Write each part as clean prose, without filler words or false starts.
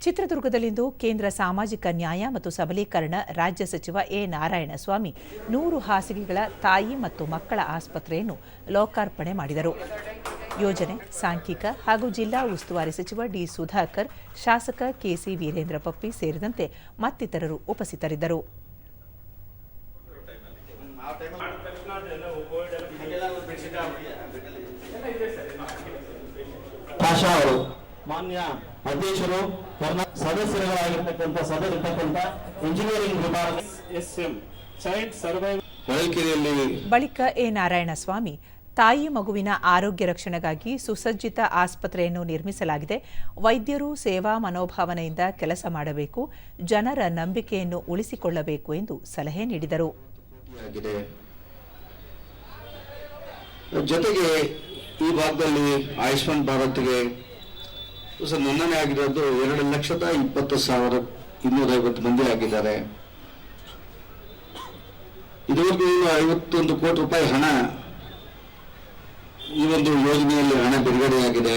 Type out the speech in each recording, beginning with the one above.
ಚಿತ್ರದುರ್ಗದಲ್ಲಿಂದು ಕೇಂದ್ರ ಸಾಮಾಜಿಕ ನ್ಯಾಯ ಮತ್ತು ಸಬಲೀಕರಣ ರಾಜ್ಯ ಸಚಿವ ಎ ನಾರಾಯಣಸ್ವಾಮಿ 100 ಹಾಸಿಗೆಗಳ ತಾಯಿ ಮತ್ತು ಮಕ್ಕಳ ಆಸ್ಪತ್ರೆಯನ್ನು ಲೋಕಾರ್ಪಣೆ ಮಾಡಿದರು. ಯೋಜನೆ, ಸಾಂಖ್ಯಿಕ ಹಾಗೂ ಜಿಲ್ಲಾ ಉಸ್ತುವಾರಿ ಸಚಿವ ಡಿ ಸುಧಾಕರ್, ಶಾಸಕ ಕೆಸಿ ವೀರೇಂದ್ರ ಪಪ್ಪಿ ಸೇರಿದಂತೆ ಮತ್ತಿತರರು ಉಪಸ್ಥಿತರಿದ್ದರು. ಮಾನ್ಯ ಅಧ್ಯಕ್ಷರು, ಸದಸ್ಯರುಗಳಾಗಿರ್ತಕ್ಕಂಥ ಸದಸ್ಯರಿರ್ತಕ್ಕಂಥ ಇಂಜಿನಿಯರಿಂಗ್ ವಿಭಾಗ ಎಸ್ಎಂ ಚೈಲ್ಡ್ ಸರ್ವೈವಲ್ ಬಳಿಕ ಎ ನಾರಾಯಣಸ್ವಾಮಿ, ತಾಯಿ ಮಗುವಿನ ಆರೋಗ್ಯ ರಕ್ಷಣೆಗಾಗಿ ಸುಸಜ್ಜಿತ ಆಸ್ಪತ್ರೆಯನ್ನು ನಿರ್ಮಿಸಲಾಗಿದೆ. ವೈದ್ಯರು ಸೇವಾ ಮನೋಭಾವನೆಯಿಂದ ಕೆಲಸ ಮಾಡಬೇಕು, ಜನರ ನಂಬಿಕೆಯನ್ನು ಉಳಿಸಿಕೊಳ್ಳಬೇಕು ಎಂದು ಸಲಹೆ ನೀಡಿದರು. ಜೊತೆಗೆ ಈ ಭಾಗದಲ್ಲಿ ಆಯುಷ್ಮಾನ್ ಭಾರತ್ಗೆ ನೋಂದಣಿ ಆಗಿರೋದು 2,20,250 ಮಂದಿ ಆಗಿದ್ದಾರೆ. ಇದುವರೆಗೂ 51 ಕೋಟಿ ರೂಪಾಯಿ ಹಣ ಈ ಒಂದು ಯೋಜನೆಯಲ್ಲಿ ಹಣ ಬಿಡುಗಡೆಯಾಗಿದೆ.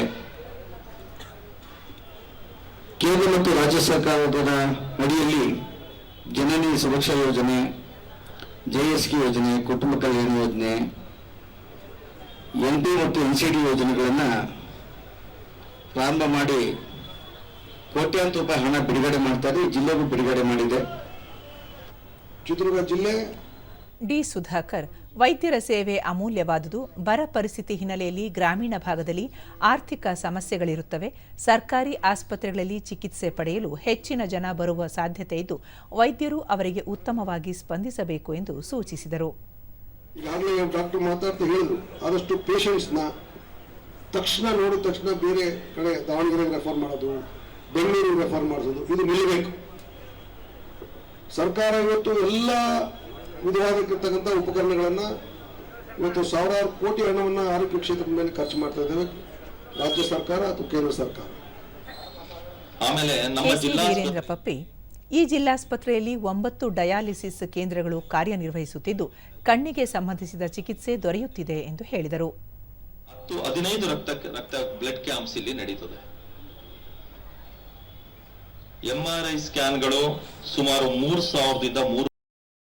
ಕೇಂದ್ರ ಮತ್ತು ರಾಜ್ಯ ಸರ್ಕಾರದ ಅಡಿಯಲ್ಲಿ ಜನನಿ ಸುರಕ್ಷಾ ಯೋಜನೆ, ಜೆಎಸ್ಕೆ ಯೋಜನೆ, ಕುಟುಂಬ ಕಲ್ಯಾಣ ಯೋಜನೆ, ಎನ್ಪಿ ಮತ್ತು ಎನ್ಸಿಡಿ ಯೋಜನೆಗಳನ್ನು ಪ್ರಾರಂಭ ಮಾಡಿ ಕೋಟ್ಯಾಂತರ ರೂಪಾಯಿ ಹಣ ಬಿಡುಗಡೆ ಮಾಡ್ತಾರೆ. ಜಿಲ್ಲೆಗೂ ಬಿಡುಗಡೆ ಮಾಡಿದೆ. ಚಿತ್ರದುರ್ಗ ಜಿಲ್ಲೆ ಡಿ ಸುಧಾಕರ್, ವೈದ್ಯರ ಸೇವೆ ಅಮೂಲ್ಯವಾದುದು. ಬರ ಪರಿಸ್ಥಿತಿ ಹಿನ್ನೆಲೆಯಲ್ಲಿ ಗ್ರಾಮೀಣ ಭಾಗದಲ್ಲಿ ಆರ್ಥಿಕ ಸಮಸ್ಯೆಗಳಿರುತ್ತವೆ. ಸರ್ಕಾರಿ ಆಸ್ಪತ್ರೆಗಳಲ್ಲಿ ಚಿಕಿತ್ಸೆ ಪಡೆಯಲು ಹೆಚ್ಚಿನ ಜನ ಬರುವ ಸಾಧ್ಯತೆ ಇದ್ದು, ವೈದ್ಯರು ಅವರಿಗೆ ಉತ್ತಮವಾಗಿ ಸ್ಪಂದಿಸಬೇಕು ಎಂದು ಸೂಚಿಸಿದರು. ಈಗಾಗಲೇ ಡಾಕ್ಟರ್ ಮಾತಾಡ್ತಾ ಹೇಳಿದ್ರು, ಆದಷ್ಟು ಪೇಷಂಟ್ಸ್ನ ತಕ್ಷಣ ನೋಡಿದ ತಕ್ಷಣ ಬೇರೆ ಕಡೆ ದಾವಣಗೆರೆಗೆ ರೆಫರ್ ಮಾಡೋದು, ಬೆಂಗಳೂರಿಗೆ ರೆಫರ್ ಮಾಡಿಸೋದು, ಇದು ನಿಲ್ಲಬೇಕು. ಸರ್ಕಾರ ಇವತ್ತು ಎಲ್ಲ ವಿಧವಾಗಿರ್ತಕ್ಕಂಥ ಉಪಕರಣಗಳನ್ನು ಇವತ್ತು ಸಾವಿರಾರು ಕೋಟಿ ಹಣವನ್ನು ಆರೋಗ್ಯ ಕ್ಷೇತ್ರದ ಮೇಲೆ ಖರ್ಚು ಮಾಡ್ತಾ ಇದ್ದೇವೆ, ರಾಜ್ಯ ಸರ್ಕಾರ ಅಥವಾ ಕೇಂದ್ರ ಸರ್ಕಾರ. ವೀರೇಂದ್ರ ಪಪ್ಪಿ, ಈ ಜಿಲ್ಲಾಸ್ಪತ್ರೆಯಲ್ಲಿ 9 ಡಯಾಲಿಸಿಸ್ ಕೇಂದ್ರಗಳು ಕಾರ್ಯನಿರ್ವಹಿಸುತ್ತಿದ್ದು, ಕಣ್ಣಿಗೆ ಸಂಬಂಧಿಸಿದ ಚಿಕಿತ್ಸೆ ದೊರೆಯುತ್ತಿದೆ ಎಂದು ಹೇಳಿದರು. 15 ರಕ್ತ ಬ್ಲಡ್ ಕ್ಯಾಂಪ್ಸ್ ಇಲ್ಲಿ ನಡೀತದೆ. ಎಂಆರ್ಐ ಸ್ಕ್ಯಾನ್ಗಳು ಸುಮಾರು 3,000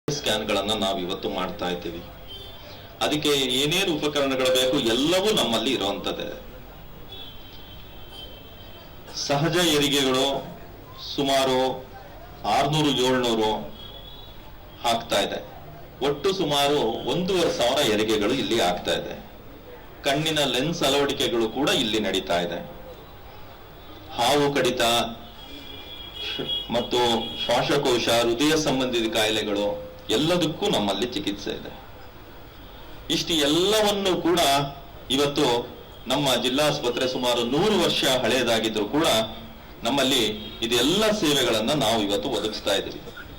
ಸ್ಕ್ಯಾನ್ಗಳನ್ನ ನಾವು ಇವತ್ತು ಮಾಡ್ತಾ ಇದ್ದೀವಿ. ಅದಕ್ಕೆ ಏನೇನು ಉಪಕರಣಗಳು ಬೇಕು ಎಲ್ಲವೂ ನಮ್ಮಲ್ಲಿ ಇರುವಂತದ್ದೇ. ಸಹಜ ಹೆರಿಗೆಗಳು ಸುಮಾರು 600-700 ಆಗ್ತಾ ಇದೆ. ಒಟ್ಟು ಸುಮಾರು 1,500 ಹೆರಿಗೆಗಳು ಇಲ್ಲಿ ಆಗ್ತಾ ಇದೆ. ಕಣ್ಣಿನ ಲೆನ್ಸ್ ಅಳವಡಿಕೆಗಳು ಕೂಡ ಇಲ್ಲಿ ನಡೀತಾ ಇದೆ. ಹಾವು ಕಡಿತ ಮತ್ತು ಶ್ವಾಸಕೋಶ, ಹೃದಯ ಸಂಬಂಧಿತ ಕಾಯಿಲೆಗಳು ಎಲ್ಲದಕ್ಕೂ ನಮ್ಮಲ್ಲಿ ಚಿಕಿತ್ಸೆ ಇದೆ. ಇಷ್ಟು ಎಲ್ಲವನ್ನು ಕೂಡ ಇವತ್ತು ನಮ್ಮ ಜಿಲ್ಲಾಸ್ಪತ್ರೆ ಸುಮಾರು 100 ವರ್ಷ ಹಳೆಯದಾಗಿದ್ರು ಕೂಡ ನಮ್ಮಲ್ಲಿ ಇದೆಲ್ಲ ಸೇವೆಗಳನ್ನ ನಾವು ಇವತ್ತು ಒದಗಿಸ್ತಾ ಇದ್ದೀವಿ.